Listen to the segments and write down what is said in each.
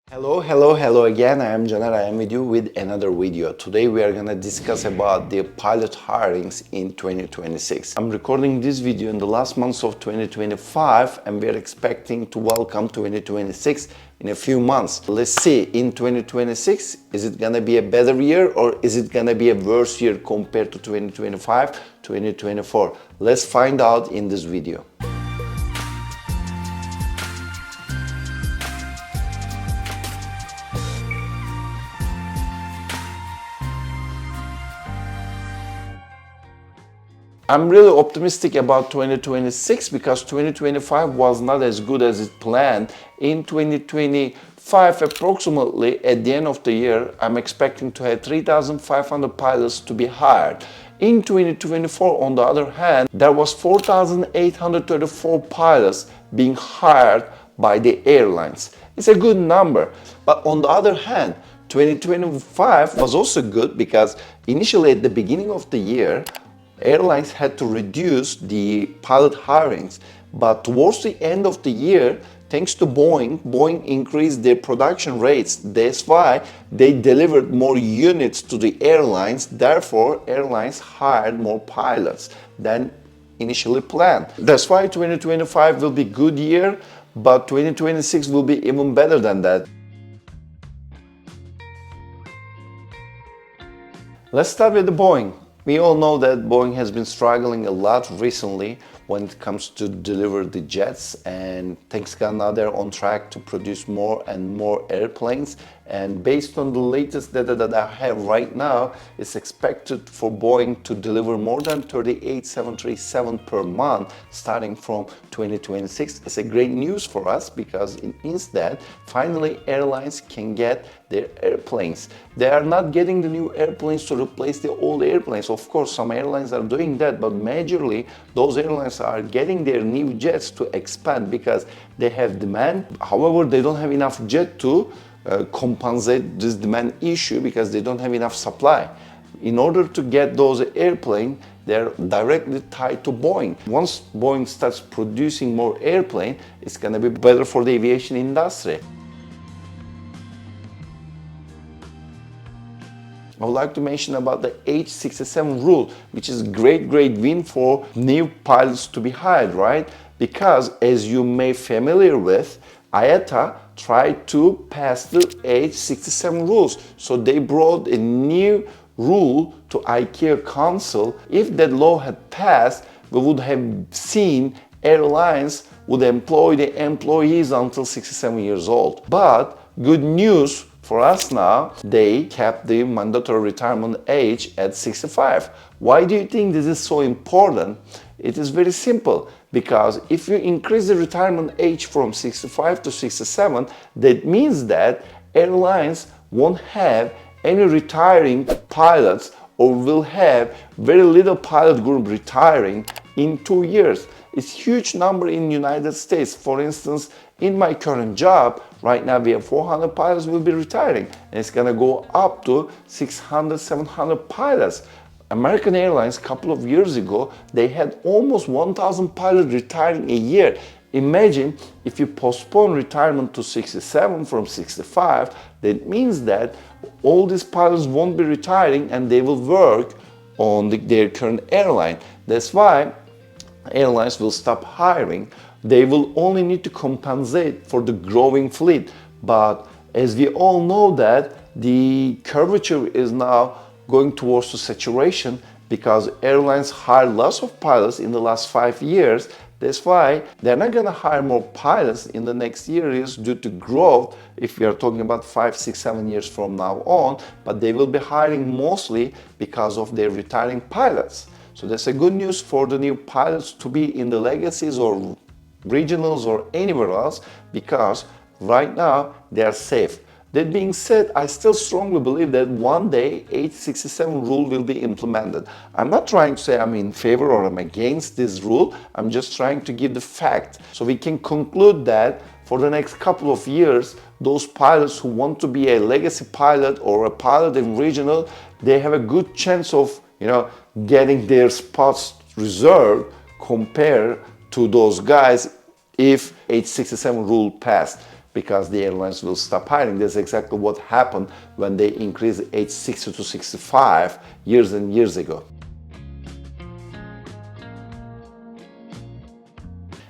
Hello again. I am Caner. I am with you with another video. Today we are going to discuss about the pilot hirings in 2026. I'm recording this video in the last months of 2025 and we are expecting to welcome 2026 in a few months. Let's see, in 2026, is it going to be a better year or is it going to be a worse year compared to 2025, 2024? Let's find out in this video. I'm really optimistic about 2026 because 2025 was not as good as it planned. In 2025, approximately at the end of the year, I'm expecting to have 3,500 pilots to be hired. In 2024, on the other hand, there was 4,834 pilots being hired by the airlines. It's a good number. But on the other hand, 2025 was also good because initially at the beginning of the year, airlines had to reduce the pilot hirings, but towards the end of the year, thanks to Boeing increased their production rates. That's why they delivered more units to the airlines. Therefore, airlines hired more pilots than initially planned. That's why 2025 will be a good year, but 2026 will be even better than that. Let's start with the Boeing. We all know that Boeing has been struggling a lot recently when it comes to deliver the jets, and thanks God now they're on track to produce more and more airplanes. And based on the latest data that I have right now, it's expected for Boeing to deliver more than 38 737 per month starting from 2026. It's a great news for us because it means that finally airlines can get their airplanes. They are not getting the new airplanes to replace the old airplanes. Of course, some airlines are doing that, but majorly those airlines are getting their new jets to expand because they have demand. However, they don't have enough jet to compensate this demand issue because they don't have enough supply. In order to get those airplanes, they're directly tied to Boeing. Once Boeing starts producing more airplanes, it's going to be better for the aviation industry. I would like to mention about the age 67 rule, which is a great win for new pilots to be hired, right? Because as you may familiar with, IATA tried to pass the age 67 rules. So they brought a new rule to ICAO Council. If that law had passed, we would have seen airlines would employ the employees until 67 years old. But good news for us now, they kept the mandatory retirement age at 65. Why do you think this is so important? It is very simple, because if you increase the retirement age from 65 to 67, that means that airlines won't have any retiring pilots or will have very little pilot group retiring in 2 years. It's a huge number in the United States. For instance, in my current job, right now we have 400 pilots will be retiring, and it's gonna go up to 600, 700 pilots. American Airlines, a couple of years ago, they had almost 1,000 pilots retiring a year. Imagine if you postpone retirement to 67 from 65, that means that all these pilots won't be retiring and they will work on their current airline. That's why airlines will stop hiring. They will only need to compensate for the growing fleet. But as we all know that the curvature is now going towards the saturation because airlines hired lots of pilots in the last 5 years. That's why they're not going to hire more pilots in the next years due to growth if we are talking about 5, 6, 7 years from now on, but they will be hiring mostly because of their retiring pilots. So that's a good news for the new pilots to be in the legacies or regionals or anywhere else, because right now they are safe. That being said, I still strongly believe that one day age 67 rule will be implemented. I'm not trying to say I'm in favor or I'm against this rule. I'm just trying to give the fact so we can conclude that for the next couple of years, those pilots who want to be a legacy pilot or a pilot in regional, they have a good chance of getting their spots reserved compared to those guys if age 67 rule passed. because the airlines will stop hiring. That's exactly what happened when they increased age 60 to 65 years and years ago.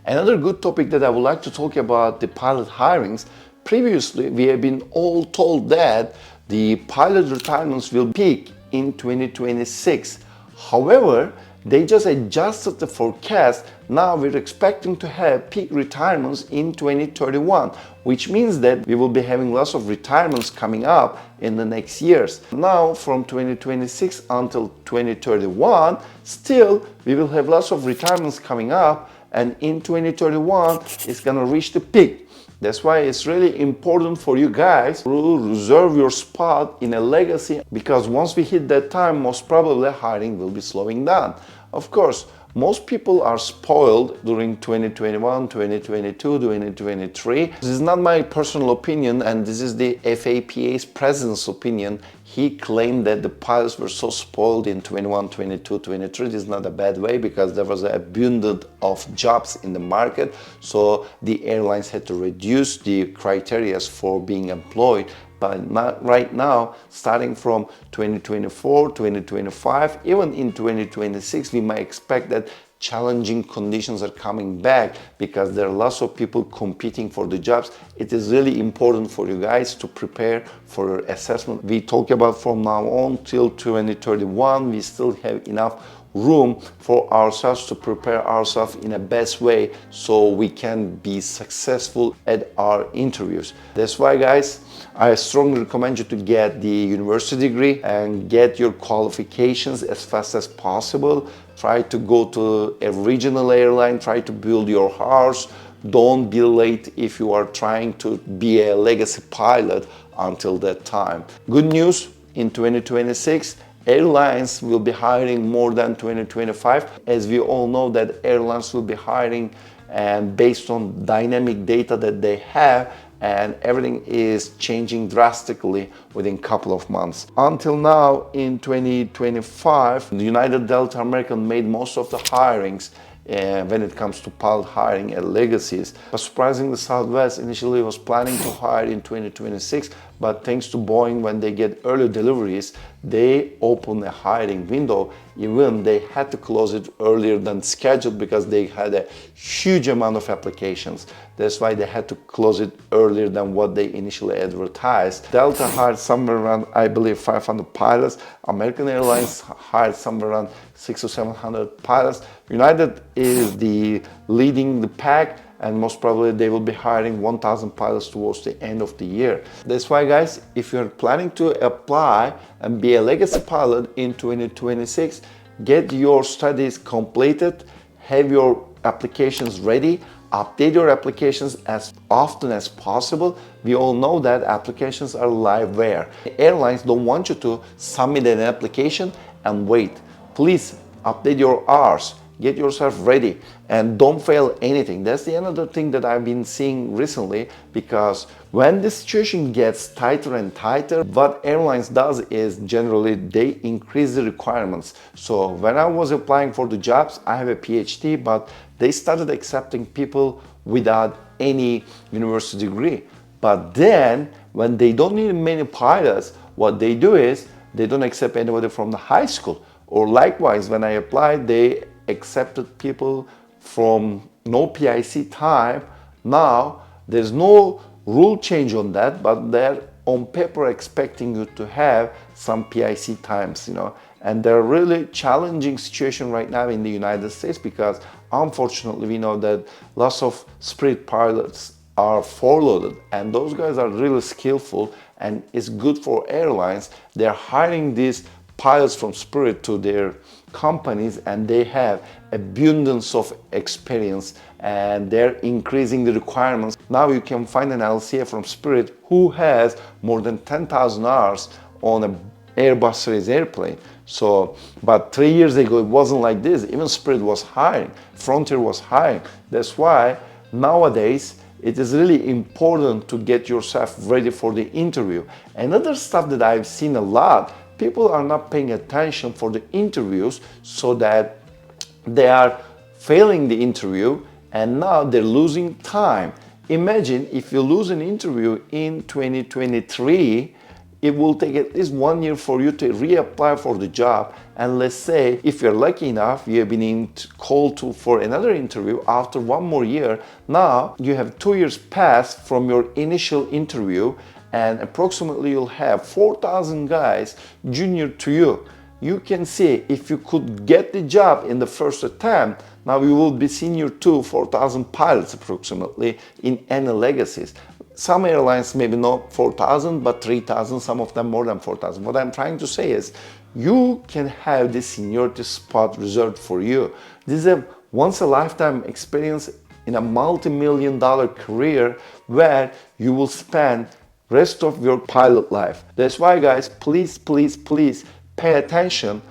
Another good topic that I would like to talk about the pilot hirings. Previously, we have been all told that the pilot retirements will peak in 2026. However, they just adjusted the forecast. Now we're expecting to have peak retirements in 2031, which means that we will be having lots of retirements coming up in the next years. Now from 2026 until 2031, still we will have lots of retirements coming up, and in 2031 it's gonna reach the peak. That's why it's really important for you guys to reserve your spot in a legacy, because once we hit that time, most probably hiring will be slowing down. Of course, most people are spoiled during 2021, 2022, 2023. This is not my personal opinion, and this is the FAPA's president's opinion. He claimed that the pilots were so spoiled in 21, 22, 23. This is not a bad way, because there was an abundance of jobs in the market. So the airlines had to reduce the criteria for being employed. But not right now, starting from 2024, 2025, even in 2026, we might expect that challenging conditions are coming back, because there are lots of people competing for the jobs. It is really important for you guys to prepare for your assessment. We talk about from now on till 2031, we still have enough room for ourselves to prepare ourselves in a best way so we can be successful at our interviews. That's why, guys, I strongly recommend you to get the university degree and get your qualifications as fast as possible. Try to go to a regional airline, try to build your house. Don't be late if you are trying to be a legacy pilot until that time. Good news, in 2026, airlines will be hiring more than 2025. As we all know that airlines will be hiring, and based on dynamic data that they have, and everything is changing drastically within a couple of months. Until now, in 2025, the United Delta American made most of the hirings when it comes to pilot hiring at legacies. But surprisingly, Southwest initially was planning to hire in 2026, but thanks to Boeing, when they get early deliveries, they open a hiring window. Even they had to close it earlier than scheduled because they had a huge amount of applications. That's why they had to close it earlier than what they initially advertised. Delta hired somewhere around, I believe, 500 pilots. American Airlines hired somewhere around 600 or 700 pilots. United is the leading the pack, and most probably they will be hiring 1,000 pilots towards the end of the year. That's why, guys, if you're planning to apply and be a legacy pilot in 2026, get your studies completed, have your applications ready, update your applications as often as possible. We all know that applications are liveware. Airlines don't want you to submit an application and wait. Please update your hours. Get yourself ready and don't fail anything. That's the another thing that I've been seeing recently, because when the situation gets tighter and tighter, what airlines does is generally they increase the requirements. So when I was applying for the jobs, I have a PhD, but they started accepting people without any university degree. But then when they don't need many pilots, what they do is they don't accept anybody from the high school. Or likewise, when I applied, they accepted people from no PIC time. Now there's no rule change on that, but they're on paper expecting you to have some PIC times, and they're really challenging situation right now in the United States, because unfortunately we know that lots of Spirit pilots are forloaded, and those guys are really skillful, and it's good for airlines. They're hiring these pilots from Spirit to their companies, and they have abundance of experience, and they're increasing the requirements. Now you can find an LCA from Spirit who has more than 10,000 hours on an Airbus series airplane. So, but 3 years ago it wasn't like this. Even Spirit was hiring, Frontier was hiring. That's why nowadays it is really important to get yourself ready for the interview. Another stuff that I've seen a lot, people are not paying attention for the interviews, so that they are failing the interview, and now they're losing time. Imagine if you lose an interview in 2023, it will take at least 1 year for you to reapply for the job. And let's say if you're lucky enough, you have been called to for another interview after 1 more year. Now you have 2 years passed from your initial interview, and approximately you'll have 4,000 guys junior to you. You can see if you could get the job in the first attempt, now you will be senior to 4,000 pilots approximately in any legacies. Some airlines maybe not 4,000 but 3,000, some of them more than 4,000. What I'm trying to say is you can have this seniority spot reserved for you. This is a once a lifetime experience in a multi-million-dollar career where you will spend rest of your pilot life. That's why, guys, please pay attention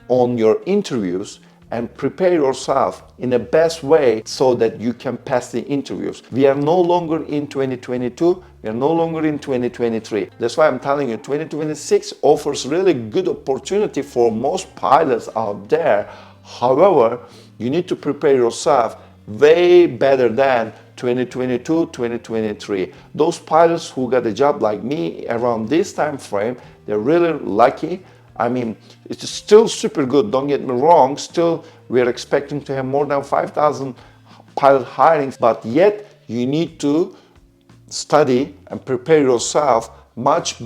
on your interviews and prepare yourself in the best way so that you can pass the interviews. We are no longer in 2022, we are no longer in 2023. That's why I'm telling you, 2026 offers really good opportunity for most pilots out there. However, you need to prepare yourself way better than 2022, 2023. Those pilots who got a job like me around this time frame, they're really lucky. I mean, it's still super good, don't get me wrong. Still, we are expecting to have more than 5,000 pilot hirings, but yet you need to study and prepare yourself much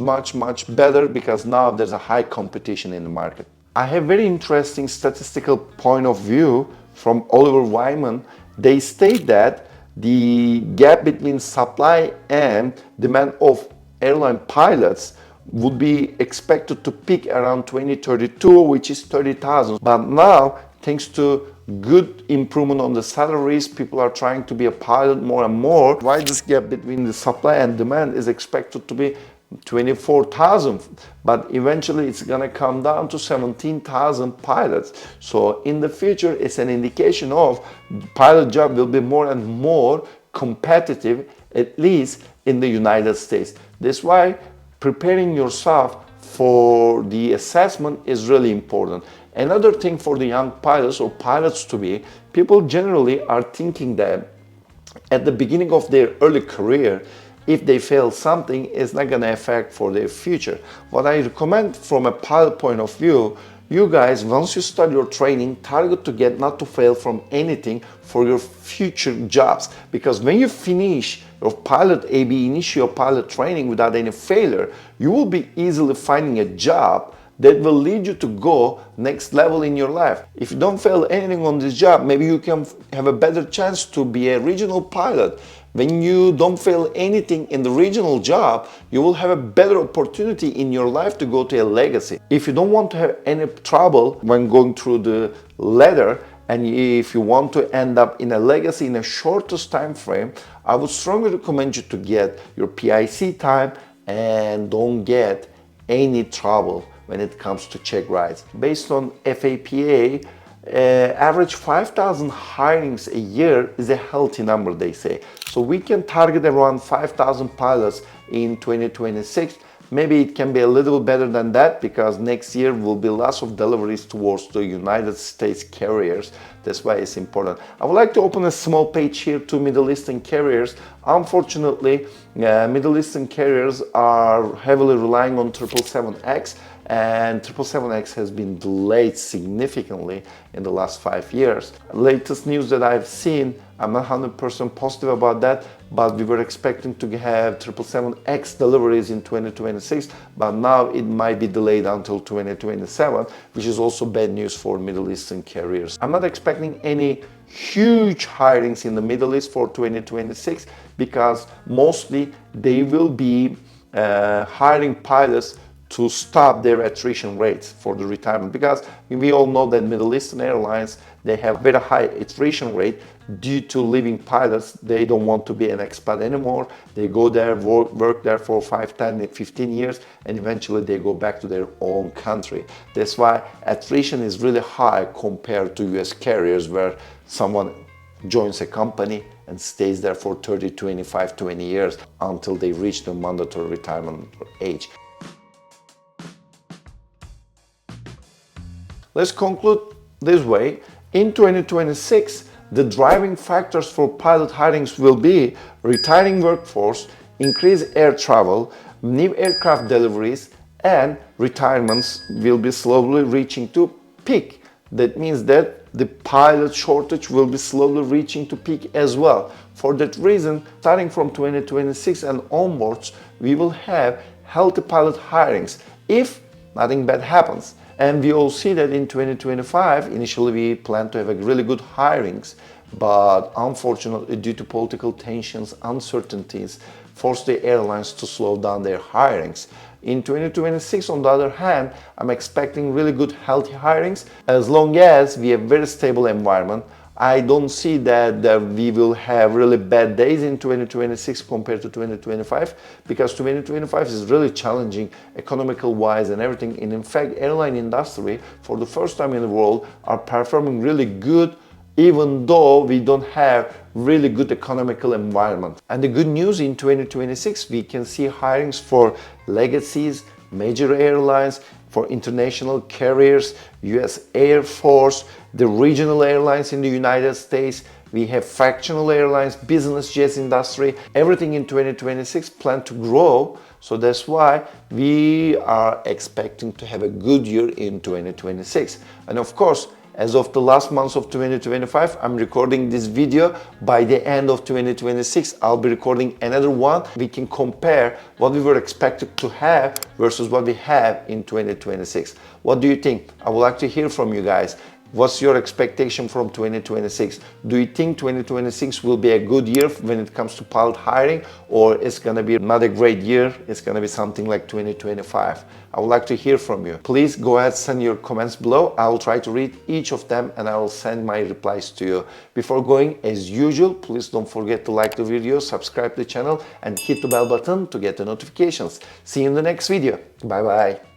better, because now there's a high competition in the market. I have very interesting statistical point of view from Oliver Wyman. They state that the gap between supply and demand of airline pilots would be expected to peak around 2032, which is 30,000. But now, thanks to good improvement on the salaries, people are trying to be a pilot more and more. Why this gap between the supply and demand is expected to be 24,000, but eventually it's gonna come down to 17,000 pilots. So in the future, it's an indication of pilot job will be more and more competitive, at least in the United States. That's why preparing yourself for the assessment is really important. Another thing for the young pilots or pilots to be, people generally are thinking that at the beginning of their early career, if they fail something, it's not gonna affect for their future. What I recommend from a pilot point of view, you guys, once you start your training, target to get not to fail from anything for your future jobs. Because when you finish your pilot AB initial pilot training without any failure, you will be easily finding a job that will lead you to go next level in your life. If you don't fail anything on this job, maybe you can have a better chance to be a regional pilot. When you don't fail anything in the regional job, you will have a better opportunity in your life to go to a legacy. If you don't want to have any trouble when going through the ladder, and if you want to end up in a legacy in a shortest time frame, I would strongly recommend you to get your PIC time and don't get any trouble when it comes to check rides. Based on FAPA, average 5,000 hirings a year is a healthy number, they say. So we can target around 5,000 pilots in 2026. Maybe it can be a little better than that, because next year will be lots of deliveries towards the United States carriers. That's why it's important. I would like to open a small page here to Middle Eastern carriers. Unfortunately, Middle Eastern carriers are heavily relying on 777X, and 777X has been delayed significantly in the last 5 years. Latest news that I've seen, I'm not 100% positive about that, but we were expecting to have 777X deliveries in 2026, but now it might be delayed until 2027, which is also bad news for Middle Eastern carriers. I'm not expecting any huge hirings in the Middle East for 2026, because mostly they will be hiring pilots to stop their attrition rates for the retirement, because we all know that Middle Eastern airlines, they have very high attrition rate due to leaving pilots. They don't want to be an expat anymore. They go there, work there for 5, 10, 15 years, and eventually they go back to their own country. That's why attrition is really high compared to US carriers, where someone joins a company and stays there for 30, 25, 20 years until they reach the mandatory retirement age. Let's conclude this way. In 2026, The driving factors for pilot hirings will be retiring workforce, increased air travel, new aircraft deliveries, and retirements will be slowly reaching to peak. That means that the pilot shortage will be slowly reaching to peak as well. For that reason, starting from 2026 and onwards, we will have healthy pilot hirings if nothing bad happens. And we all see that in 2025, initially we plan to have a really good hirings, but unfortunately due to political tensions, uncertainties, forced the airlines to slow down their hirings. In 2026, on the other hand, I'm expecting really good healthy hirings as long as we have very stable environment. I don't see that we will have really bad days in 2026 compared to 2025, because 2025 is really challenging economical wise and everything. And in fact, airline industry for the first time in the world are performing really good, even though we don't have really good economical environment. And the good news, in 2026 we can see hirings for legacies, major airlines, for international carriers, US Air Force, the regional airlines in the United States. We have fractional airlines, business jets industry, everything in 2026 plan to grow. So that's why we are expecting to have a good year in 2026. And of course, as of the last month of 2025, I'm recording this video. By the end of 2026, I'll be recording another one. We can compare what we were expected to have versus what we have in 2026. What do you think? I would like to hear from you guys. What's your expectation from 2026? Do you think 2026 will be a good year when it comes to pilot hiring, or it's gonna be not a great year? It's gonna be something like 2025. I would like to hear from you. Please go ahead, send your comments below. I will try to read each of them and I will send my replies to you. Before going, as usual, please don't forget to like the video, subscribe to the channel, and hit the bell button to get the notifications. See you in the next video. Bye bye.